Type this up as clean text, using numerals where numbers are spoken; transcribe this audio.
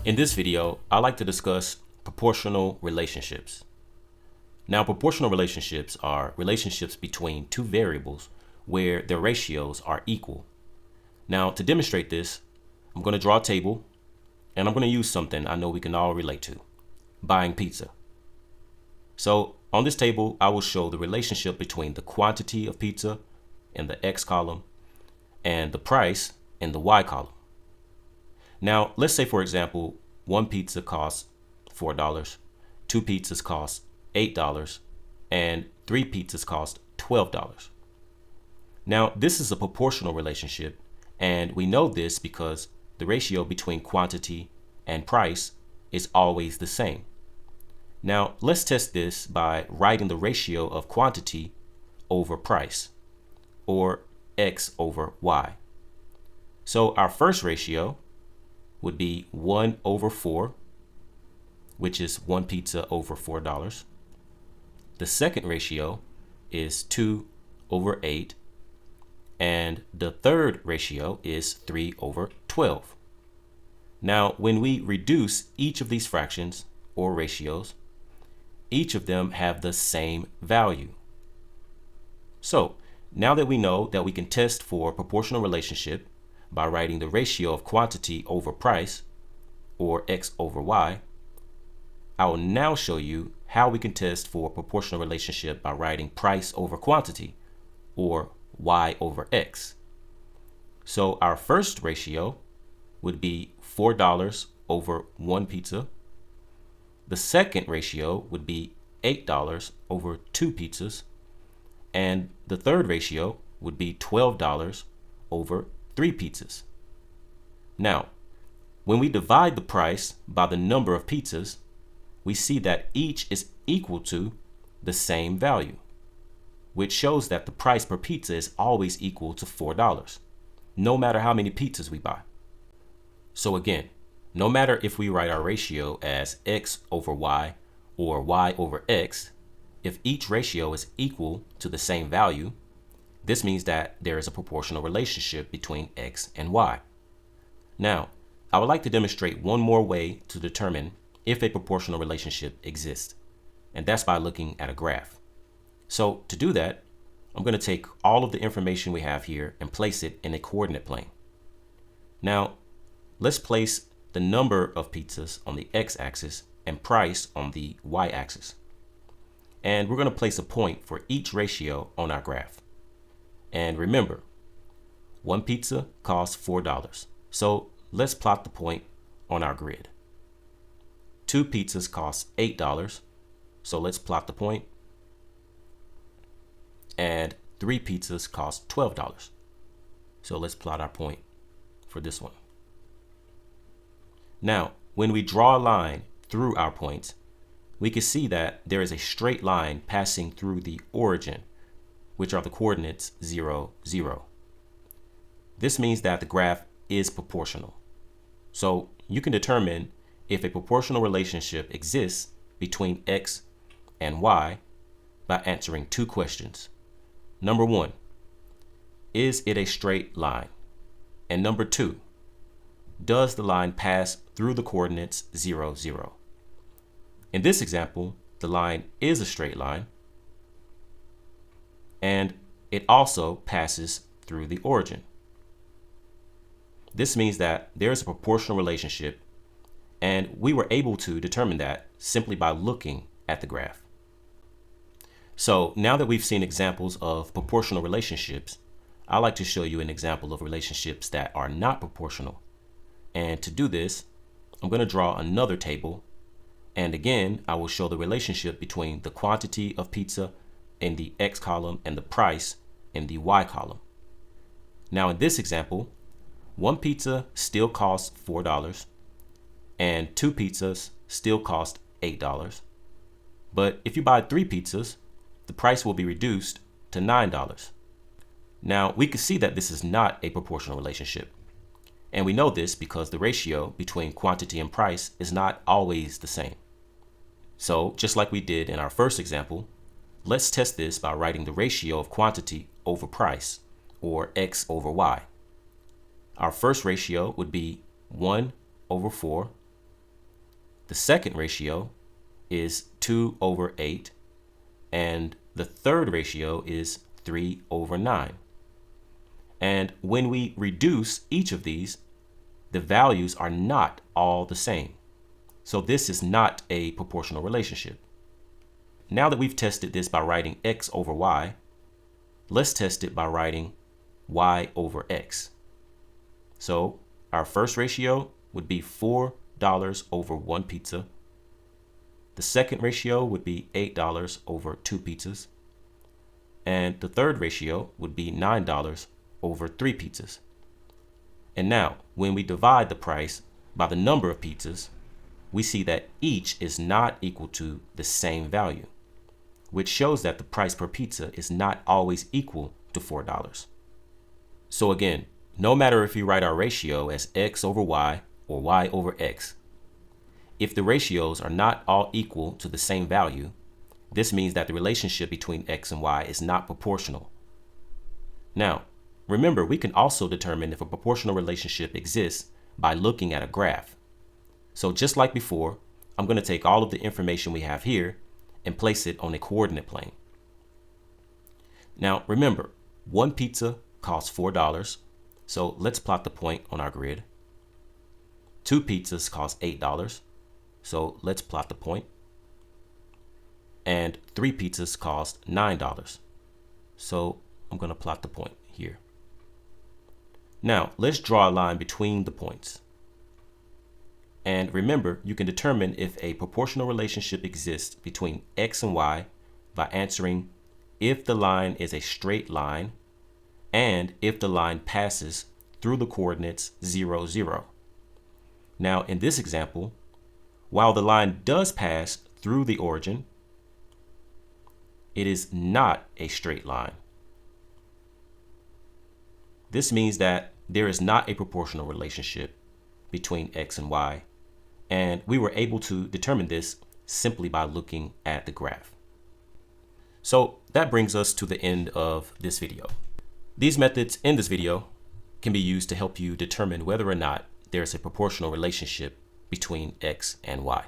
In this video, I like to discuss proportional relationships. Now, proportional relationships are relationships between two variables where their ratios are equal. Now, to demonstrate this, I'm going to draw a table and I'm going to use something I know we can all relate to, buying pizza. So on this table, I will show the relationship between the quantity of pizza in the X column and the price in the Y column. Now, let's say, for example, one pizza costs $4, two pizzas cost $8, and three pizzas cost $12. Now, this is a proportional relationship, and we know this because the ratio between quantity and price is always the same. Now, let's test this by writing the ratio of quantity over price, or X over Y. So our first ratio would be 1/4, which is one pizza over $4. The second ratio is 2/8, and the third ratio is 3/12. Now, when we reduce each of these fractions or ratios, each of them have the same value. So now that we know that we can test for proportional relationship by writing the ratio of quantity over price, or X over Y, I will now show you how we can test for proportional relationship by writing price over quantity, or Y over X. So our first ratio would be $4 over one pizza. The second ratio would be $8 over two pizzas. And the third ratio would be $12 over three pizzas. Now, when we divide the price by the number of pizzas, we see that each is equal to the same value, which shows that the price per pizza is always equal to $4, no matter how many pizzas we buy. So again, no matter if we write our ratio as X over Y or Y over X, if each ratio is equal to the same value, this means that there is a proportional relationship between X and Y. Now, I would like to demonstrate one more way to determine if a proportional relationship exists, and that's by looking at a graph. So to do that, I'm going to take all of the information we have here and place it in a coordinate plane. Now, let's place the number of pizzas on the X-axis and price on the Y-axis. And we're going to place a point for each ratio on our graph. And remember, one pizza costs $4. So let's plot the point on our grid. Two pizzas cost $8. So let's plot the point. And three pizzas cost $12. So let's plot our point for this one. Now, when we draw a line through our points, we can see that there is a straight line passing through the origin, which are the coordinates 0, 0. This means that the graph is proportional. So you can determine if a proportional relationship exists between X and Y by answering two questions. Number one, is it a straight line? And number two, does the line pass through the coordinates 0, 0? In this example, the line is a straight line, and it also passes through the origin. This means that there is a proportional relationship, and we were able to determine that simply by looking at the graph. So now that we've seen examples of proportional relationships, I'd like to show you an example of relationships that are not proportional. And to do this, I'm going to draw another table. And again, I will show the relationship between the quantity of pizza in the X column and the price in the Y column. Now in this example, one pizza still costs $4 and two pizzas still cost $8. But if you buy three pizzas, the price will be reduced to $9. Now we can see that this is not a proportional relationship. And we know this because the ratio between quantity and price is not always the same. So just like we did in our first example, let's test this by writing the ratio of quantity over price, or X over Y. Our first ratio would be 1/4, The second ratio is 2/8, and the third ratio is 3/9. And when we reduce each of these, the values are not all the same. So this is not a proportional relationship. Now that we've tested this by writing x over y, let's test it by writing y over x. So our first ratio would be $4 over one pizza. The second ratio would be $8 over two pizzas. And the third ratio would be $9 over three pizzas. And now, when we divide the price by the number of pizzas, we see that each is not equal to the same value, which shows that the price per pizza is not always equal to $4. So again, no matter if we write our ratio as x over y or y over x, if the ratios are not all equal to the same value, this means that the relationship between x and y is not proportional. Now, remember, we can also determine if a proportional relationship exists by looking at a graph. So just like before, I'm going to take all of the information we have here and place it on a coordinate plane. Now, remember, one pizza costs $4, so let's plot the point on our grid. Two pizzas cost $8, so let's plot the point. And three pizzas cost $9, so I'm going to plot the point here. Now, let's draw a line between the points. And remember, you can determine if a proportional relationship exists between x and y by answering if the line is a straight line and if the line passes through the coordinates 0, 0. Now, in this example, while the line does pass through the origin, it is not a straight line. This means that there is not a proportional relationship between x and y, and we were able to determine this simply by looking at the graph. So that brings us to the end of this video. These methods in this video can be used to help you determine whether or not there's a proportional relationship between x and y.